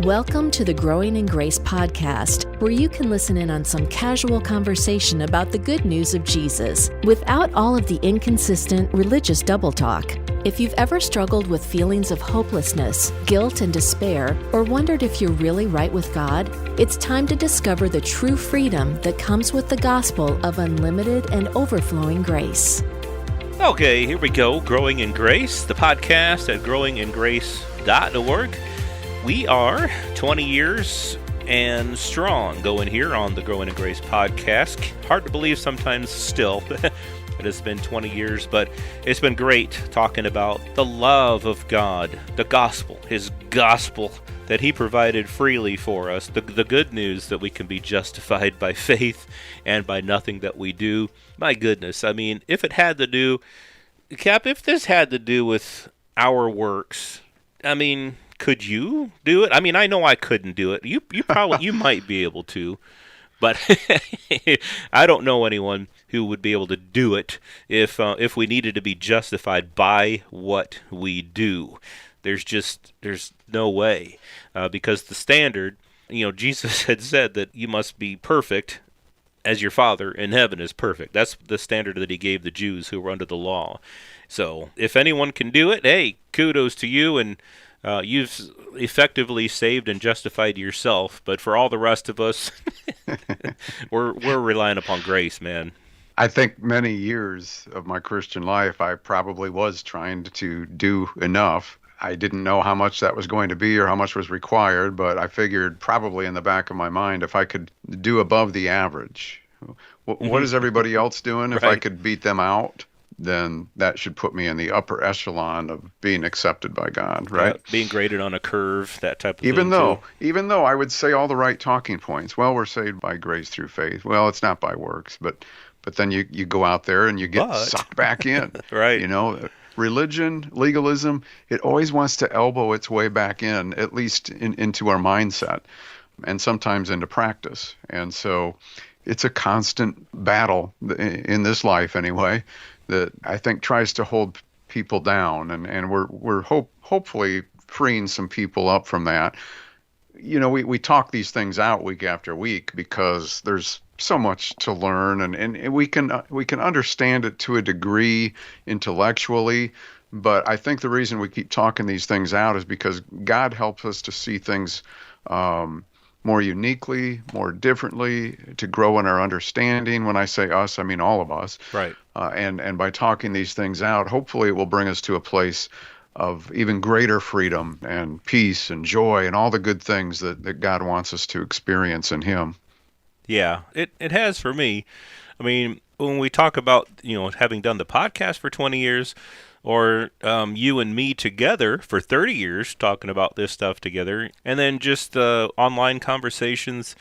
Welcome to the Growing in Grace podcast, where you can listen in on some casual conversation about the good news of Jesus without all of the inconsistent religious double talk. If you've ever struggled with feelings of hopelessness, guilt, and despair, or wondered if you're really right with God, it's time to discover the true freedom that comes with the gospel of unlimited and overflowing grace. Okay, here we go. Growing in Grace, the podcast at growingingrace.org. We are 20 years and strong going here on the Growing in Grace podcast. Hard to believe sometimes still. It has been 20 years, but it's been great talking about the love of God, the gospel, His gospel that He provided freely for us, the good news that we can be justified by faith and by nothing that we do. My goodness, I mean, if it had to do, Cap, if this had to do with our works, I mean, could you do it? I mean, I know I couldn't do it. You probably, you might be able to, but I don't know anyone who would be able to do it if we needed to be justified by what we do. There's no way, because the standard, Jesus had said that you must be perfect as your Father in heaven is perfect. That's the standard that He gave the Jews who were under the law. So if anyone can do it, hey, kudos to you, and you've effectively saved and justified yourself. But for all the rest of us, we're relying upon grace, man. I think many years of my Christian life, I probably was trying to do enough. I didn't know how much that was going to be or how much was required, but I figured probably in the back of my mind, if I could do above the average, what is everybody else doing? If I could beat them out, then that should put me in the upper echelon of being accepted by God, right? Yeah, being graded on a curve, that type of even thing. Even though I would say all the right talking points, well, we're saved by grace through faith. Well, it's not by works, but then you go out there and you get sucked back in. Right. Religion, legalism, it always wants to elbow its way back in, at least into our mindset, and sometimes into practice. And so it's a constant battle in this life anyway, that I think tries to hold people down, and we're hopefully freeing some people up from that. We talk these things out week after week because there's so much to learn, and we can understand it to a degree intellectually, but I think the reason we keep talking these things out is because God helps us to see things more uniquely, more differently, to grow in our understanding. When I say us, I mean all of us. Right. And by talking these things out, hopefully it will bring us to a place of even greater freedom and peace and joy and all the good things that God wants us to experience in Him. Yeah, it has for me. I mean, when we talk about, having done the podcast for 20 years, or you and me together for 30 years talking about this stuff together, and then just online conversations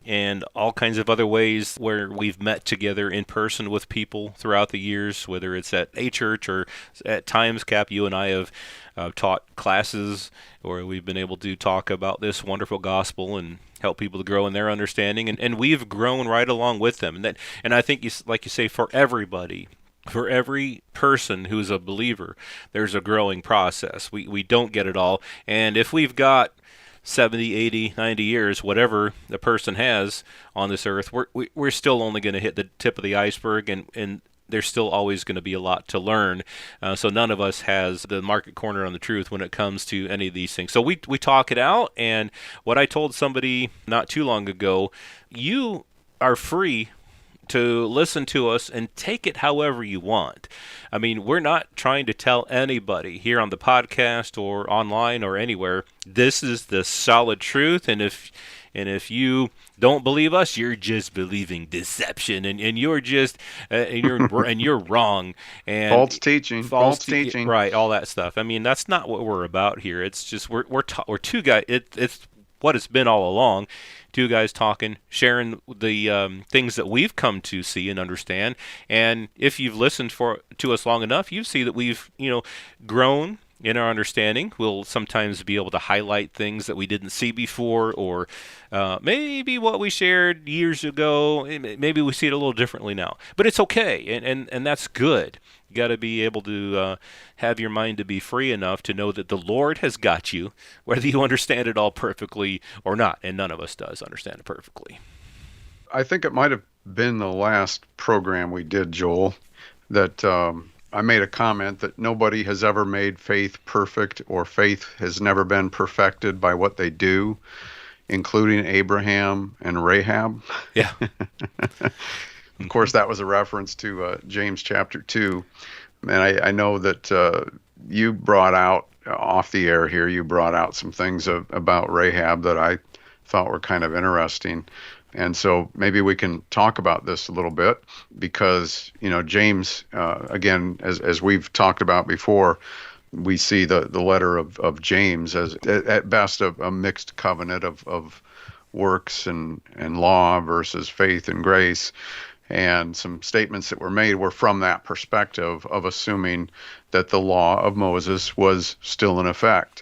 and all kinds of other ways where we've met together in person with people throughout the years, whether it's at a church or at times, Cap, you and I have taught classes, or we've been able to talk about this wonderful gospel and help people to grow in their understanding, and we've grown right along with them. And I think, like you say, for everybody, for every person who's a believer, there's a growing process. We don't get it all, and if we've got 70, 80, 90 years, whatever the person has on this earth, we're still only going to hit the tip of the iceberg, and there's still always going to be a lot to learn. So none of us has the market corner on the truth when it comes to any of these things. So we talk it out, and what I told somebody not too long ago, you are free to listen to us and take it however you want. I mean, we're not trying to tell anybody here on the podcast or online or anywhere, this is the solid truth, and if you don't believe us, you're just believing deception, and you're just and you're wrong, and false teaching, right? All that stuff. I mean, that's not what we're about here. It's just we're two guys. It's what it's been all along. Two guys talking, sharing the things that we've come to see and understand. And if you've listened to us long enough, you see that we've grown in our understanding. We'll sometimes be able to highlight things that we didn't see before, or maybe what we shared years ago, maybe we see it a little differently now. But it's okay, and that's good. You got to be able to have your mind to be free enough to know that the Lord has got you, whether you understand it all perfectly or not, and none of us does understand it perfectly. I think it might have been the last program we did, Joel, that I made a comment that nobody has ever made faith perfect, or faith has never been perfected by what they do, including Abraham and Rahab. Yeah. Of course, that was a reference to James chapter 2. And I know that you brought out, off the air here, you brought out some things about Rahab that I thought were kind of interesting. And so maybe we can talk about this a little bit, because, James, again, as we've talked about before, we see the letter of James as, at best, a mixed covenant of works and law versus faith and grace. And some statements that were made were from that perspective of assuming that the law of Moses was still in effect.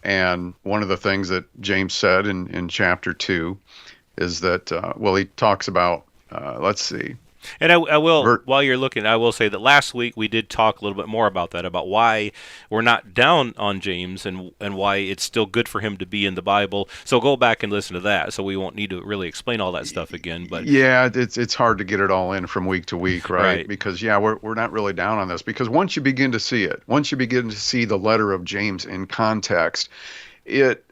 And one of the things that James said in chapter 2 is that, he talks about, let's see. And I will, while you're looking, I will say that last week we did talk a little bit more about that, about why we're not down on James and why it's still good for him to be in the Bible. So go back and listen to that, so we won't need to really explain all that stuff again. But yeah, it's hard to get it all in from week to week, right? Because, we're not really down on this. Because once you begin to see it, once you begin to see the letter of James in context, it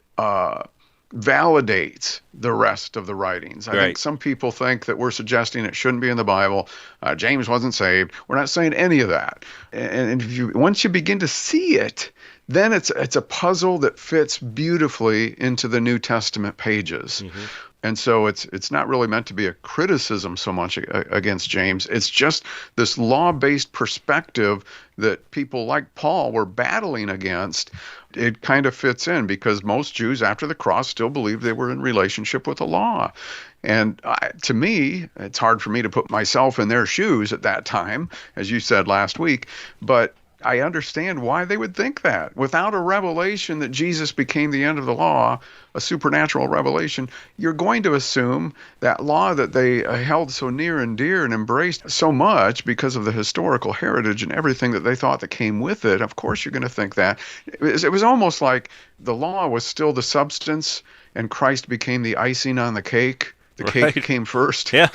validates the rest of the writings. I think some people think that we're suggesting it shouldn't be in the Bible. James wasn't saved. We're not saying any of that. And once you begin to see it, then it's a puzzle that fits beautifully into the New Testament pages. Mm-hmm. And so it's not really meant to be a criticism so much against James. It's just this law-based perspective that people like Paul were battling against. It kind of fits in because most Jews after the cross still believed they were in relationship with the law. And to me, it's hard for me to put myself in their shoes at that time, as you said last week, but I understand why they would think that. Without a revelation that Jesus became the end of the law, a supernatural revelation, you're going to assume that law that they held so near and dear and embraced so much because of the historical heritage and everything that they thought that came with it. Of course, you're going to think that. It was almost like the law was still the substance and Christ became the icing on the cake. The cake came first. Yeah.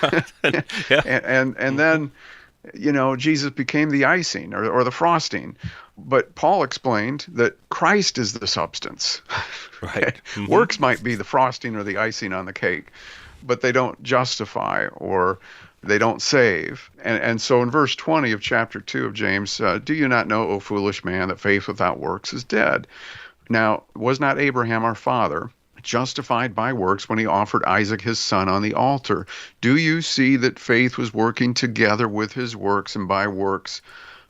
And then, Jesus became the icing or the frosting. But Paul explained that Christ is the substance. Right. Mm-hmm. Works might be the frosting or the icing on the cake, but they don't justify or they don't save. And so in verse 20 of chapter 2 of James, do you not know, O foolish man, that faith without works is dead? Now, was not Abraham our father justified by works when he offered Isaac his son on the altar? Do you see that faith was working together with his works, and by works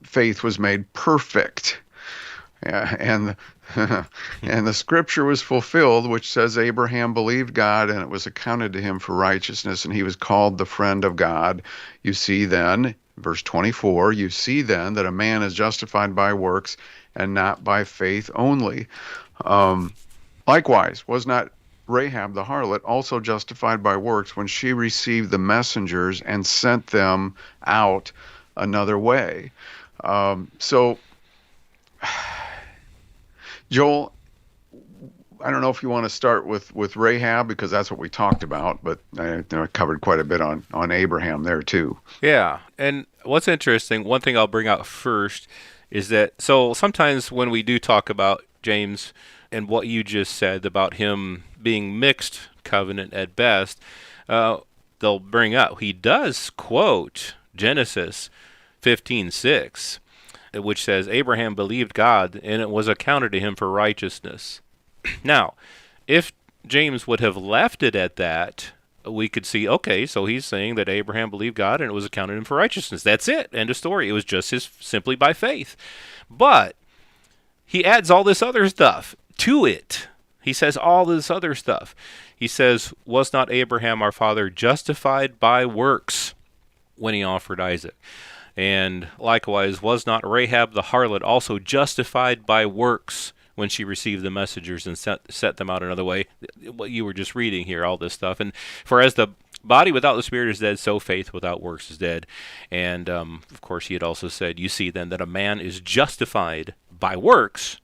faith was made perfect? And the scripture was fulfilled, which says Abraham believed God, and it was accounted to him for righteousness, and he was called the friend of God. You see then, verse 24, you see then that a man is justified by works and not by faith only. Likewise, was not Rahab the harlot also justified by works when she received the messengers and sent them out another way? So, Joel, I don't know if you want to start with Rahab, because that's what we talked about, but I covered quite a bit on Abraham there too. Yeah, and what's interesting, one thing I'll bring out first is that, so sometimes when we do talk about James and what you just said about him being mixed covenant at best, they'll bring up, he does quote Genesis 15:6, which says, Abraham believed God, and it was accounted to him for righteousness. Now, if James would have left it at that, we could see, okay, so he's saying that Abraham believed God, and it was accounted to him for righteousness. That's it. End of story. It was just simply by faith. But he adds all this other stuff to it. He says all this other stuff. He says, was not Abraham our father justified by works when he offered Isaac? And likewise, was not Rahab the harlot also justified by works when she received the messengers and set them out another way? What you were just reading here, all this stuff. And for as the body without the spirit is dead, so faith without works is dead. And of course, he had also said, you see then that a man is justified by works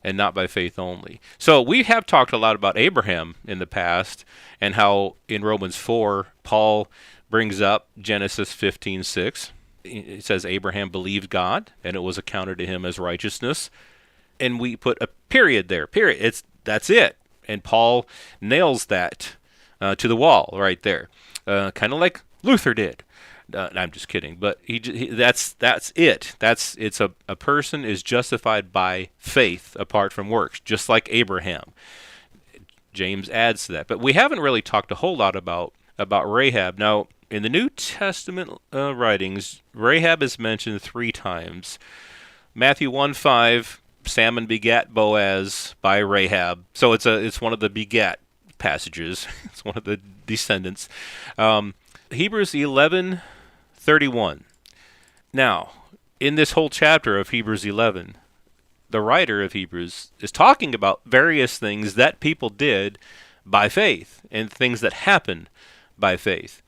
and not by faith only. So we have talked a lot about Abraham in the past, and how in Romans 4, Paul brings up Genesis 15:6. It says Abraham believed God, and it was accounted to him as righteousness. And we put a period there. Period. That's it. And Paul nails that to the wall right there, kind of like Luther did. I'm just kidding, but that's it. It's a person is justified by faith apart from works, just like Abraham. James adds to that, but we haven't really talked a whole lot about Rahab. Now, in the New Testament writings, Rahab is mentioned 3 times. Matthew 1:5, Salmon begat Boaz by Rahab, so it's one of the begat passages. It's one of the descendants. Hebrews 11:31. Now, in this whole chapter of Hebrews 11, the writer of Hebrews is talking about various things that people did by faith and things that happened by faith.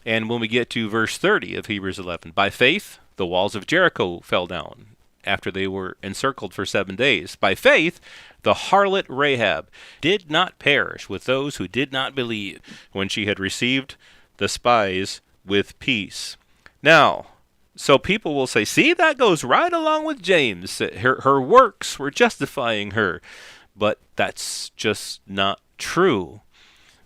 And when we get to verse 30 of Hebrews 11, by faith, the walls of Jericho fell down after they were encircled for 7 days. By faith, the harlot Rahab did not perish with those who did not believe when she had received the spies with peace. Now, so people will say, see, that goes right along with James. Her works were justifying her. But that's just not true.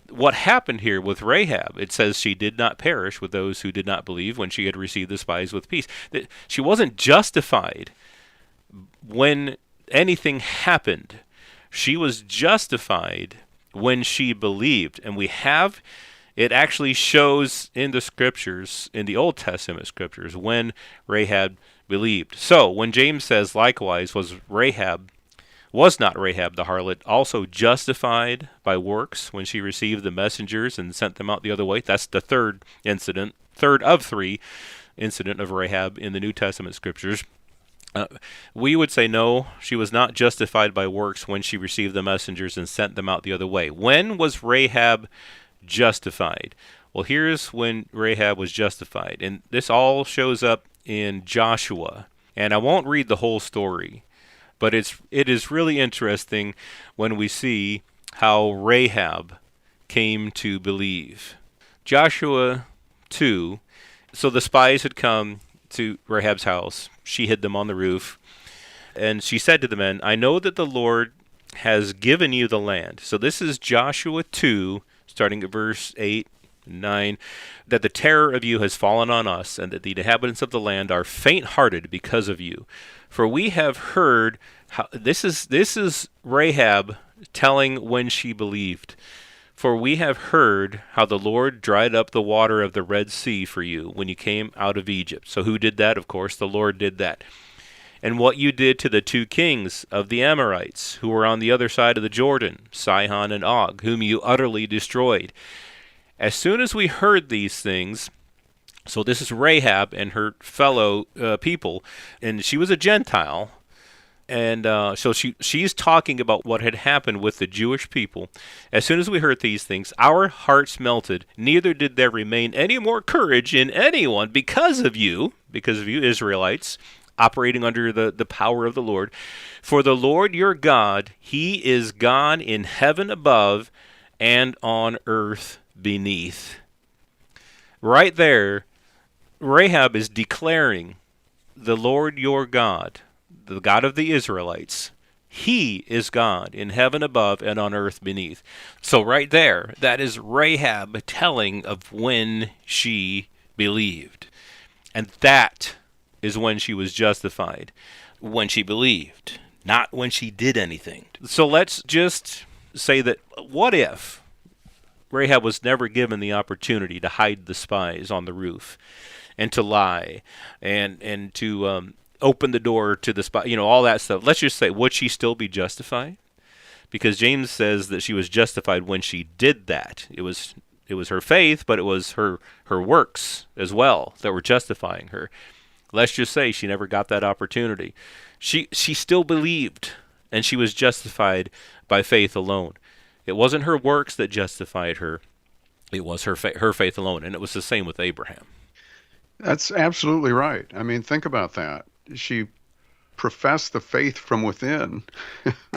What happened here with Rahab, it says she did not perish with those who did not believe when she had received the spies with peace. She wasn't justified when anything happened. She was justified when she believed. And it actually shows in the scriptures, in the Old Testament scriptures, when Rahab believed. So when James says, likewise, was not Rahab the harlot also justified by works when she received the messengers and sent them out the other way? That's the third of 3 incident of Rahab in the New Testament scriptures. We would say no, she was not justified by works when she received the messengers and sent them out the other way. When was Rahab justified? Well, here's when Rahab was justified. And this all shows up in Joshua. And I won't read the whole story, but it is really interesting when we see how Rahab came to believe. Joshua 2, so the spies had come to Rahab's house. She hid them on the roof. And she said to the men, I know that the Lord has given you the land. So this is Joshua 2, starting at verse 8 and 9, that the terror of you has fallen on us, and that the inhabitants of the land are faint-hearted because of you. For we have heard how this is Rahab telling when she believed. For we have heard how the Lord dried up the water of the Red Sea for you when you came out of Egypt. So who did that? Of course, the Lord did that. And what you did to the 2 kings of the Amorites, who were on the other side of the Jordan, Sihon and Og, whom you utterly destroyed. As soon as we heard these things, so this is Rahab and her fellow people, and she was a Gentile, and so she's talking about what had happened with the Jewish people. As soon as we heard these things, our hearts melted, neither did there remain any more courage in anyone because of you Israelites, operating under the power of the Lord. For the Lord your God, he is God in heaven above and on earth beneath. Right there, Rahab is declaring the Lord your God, the God of the Israelites, he is God in heaven above and on earth beneath. So right there, that is Rahab telling of when she believed. And that is when she was justified, when she believed, not when she did anything. So let's just say that, what if Rahab was never given the opportunity to hide the spies on the roof and to lie and to open the door to the spy, all that stuff. Let's just say, would she still be justified? Because James says that she was justified when she did that. It was her faith, but it was her works as well that were justifying her. let's just say she never got that opportunity. She still believed, and she was justified by faith alone. It wasn't her works that justified her. It was her faith alone, and it was the same with Abraham. That's absolutely right. I mean, think about that. She professed the faith from within.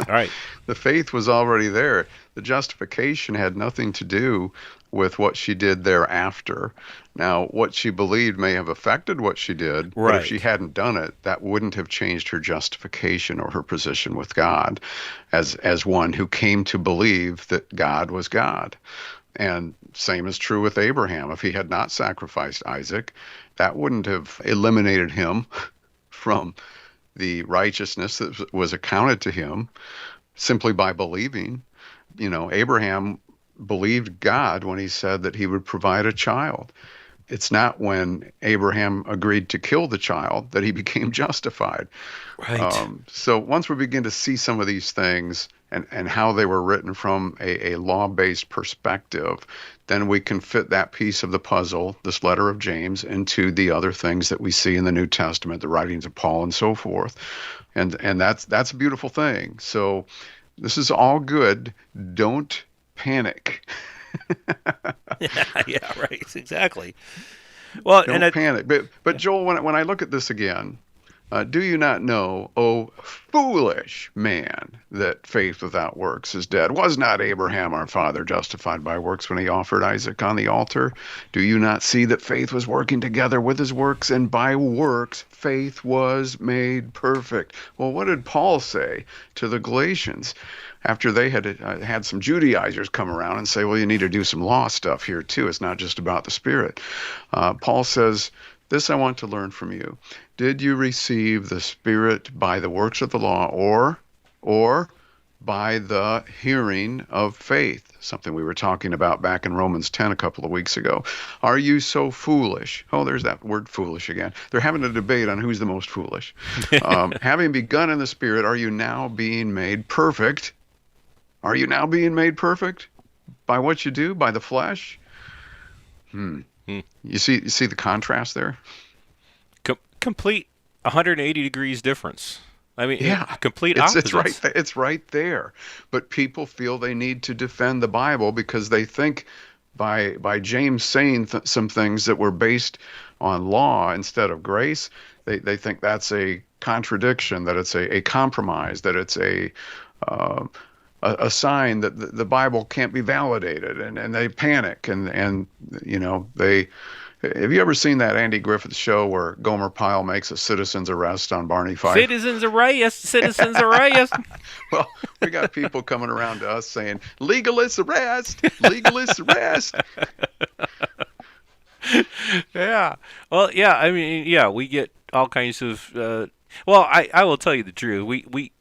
Right. The faith was already there. The justification had nothing to do with what she did thereafter. Now, what she believed may have affected what she did, but if she hadn't done it, that wouldn't have changed her justification or her position with God as one who came to believe that God was God. And same is true with Abraham. If he had not sacrificed Isaac, that wouldn't have eliminated him from the righteousness that was accounted to him simply by believing. You know, Abraham believed God when he said that he would provide a child. It's not when Abraham agreed to kill the child that he became justified. Right. So once we begin to see some of these things and how they were written from a law-based perspective, then we can fit that piece of the puzzle, this letter of James, into the other things that we see in the New Testament, the writings of Paul and so forth. And that's a beautiful thing. So this is all good. Don't panic. Yeah, right. Exactly. Well, Don't panic. But Joel, when I look at this again, do you not know, O foolish man, that faith without works is dead? Was not Abraham our father justified by works when he offered Isaac on the altar? Do you not see that faith was working together with his works, and by works faith was made perfect? Well, what did Paul say to the Galatians after they had some Judaizers come around and say, well, you need to do some law stuff here too. It's not just about the Spirit. Paul says, this I want to learn from you. Did you receive the Spirit by the works of the law or by the hearing of faith? Something we were talking about back in Romans 10 a couple of weeks ago. Are you so foolish? Oh, there's that word foolish again. They're having a debate on who's the most foolish. Having begun in the Spirit, are you now being made perfect? Are you now being made perfect? By what you do? By the flesh? You see the contrast there? Complete 180 degrees difference. I mean, yeah, complete opposites. It's right there. But people feel they need to defend the Bible because they think by James saying some things that were based on law instead of grace, they think that's a contradiction, that it's a compromise, that it's a sign that the Bible can't be validated, and they panic, and you know, have you ever seen that Andy Griffith show where Gomer Pyle makes a citizen's arrest on Barney Fife? Citizens arrest. Well, we got people coming around to us saying, legalist arrest, legalist arrest. Yeah. Well, yeah, I mean, yeah, we get all kinds of, well, I will tell you the truth.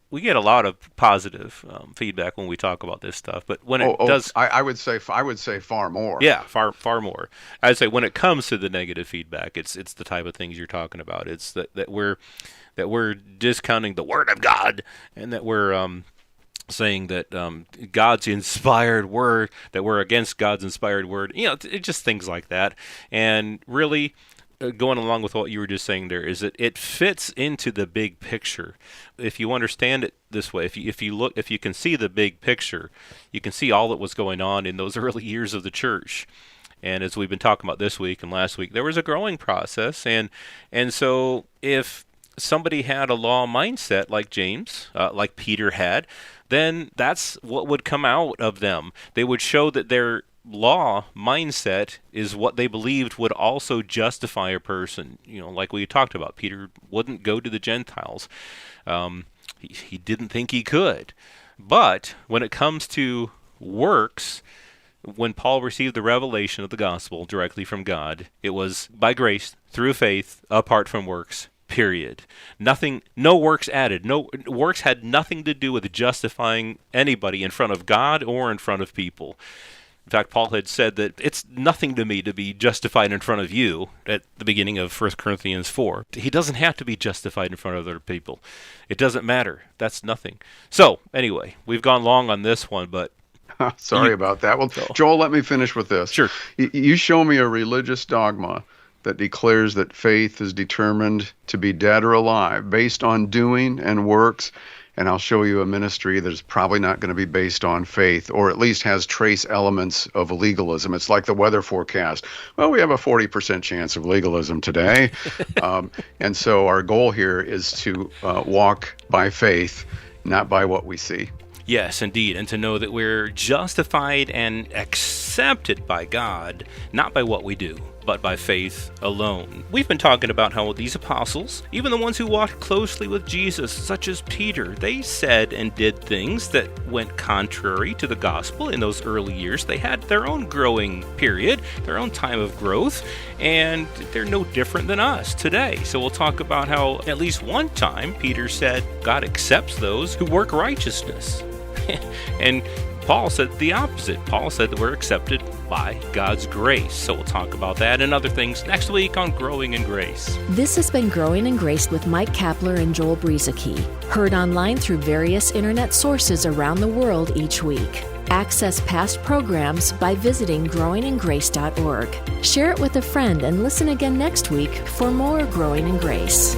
We get a lot of positive feedback when we talk about this stuff, but when it does, I would say far more. Yeah, far more. I'd say when it comes to the negative feedback, it's the type of things you're talking about. It's that we're discounting the Word of God, and that we're saying that God's inspired word, that we're against God's inspired word. You know, it's just things like that, and really. Going along with what you were just saying there is that it fits into the big picture. If you understand it this way, if you can see the big picture, you can see all that was going on in those early years of the church. And as we've been talking about this week and last week, there was a growing process, and so if somebody had a law mindset like James, like Peter had, then that's what would come out of them. They would show that their law mindset is what they believed would also justify a person. You know, like we talked about, Peter wouldn't go to the Gentiles. He didn't think he could. But when it comes to works, when Paul received the revelation of the gospel directly from God, it was by grace, through faith, apart from works, period. Nothing, no works added. No works had nothing to do with justifying anybody in front of God or in front of people. In fact, Paul had said that it's nothing to me to be justified in front of you at the beginning of 1 Corinthians 4. He doesn't have to be justified in front of other people. It doesn't matter. That's nothing. So, anyway, we've gone long on this one, but... Sorry about that. Well, Joel, let me finish with this. Sure. You show me a religious dogma that declares that faith is determined to be dead or alive based on doing and works. And I'll show you a ministry that is probably not going to be based on faith, or at least has trace elements of legalism. It's like the weather forecast. Well, we have a 40% chance of legalism today. And so our goal here is to walk by faith, not by what we see. Yes, indeed, and to know that we're justified and accepted by God, not by what we do, but by faith alone. We've been talking about how these apostles, even the ones who walked closely with Jesus, such as Peter, they said and did things that went contrary to the gospel in those early years. They had their own growing period, their own time of growth, and they're no different than us today. So we'll talk about how at least one time Peter said God accepts those who work righteousness. And Paul said the opposite. Paul said that we're accepted by God's grace. So we'll talk about that and other things next week on Growing in Grace. This has been Growing in Grace with Mike Kapler and Joel Brieseke, heard online through various internet sources around the world each week. Access past programs by visiting growingingrace.org. Share it with a friend and listen again next week for more Growing in Grace.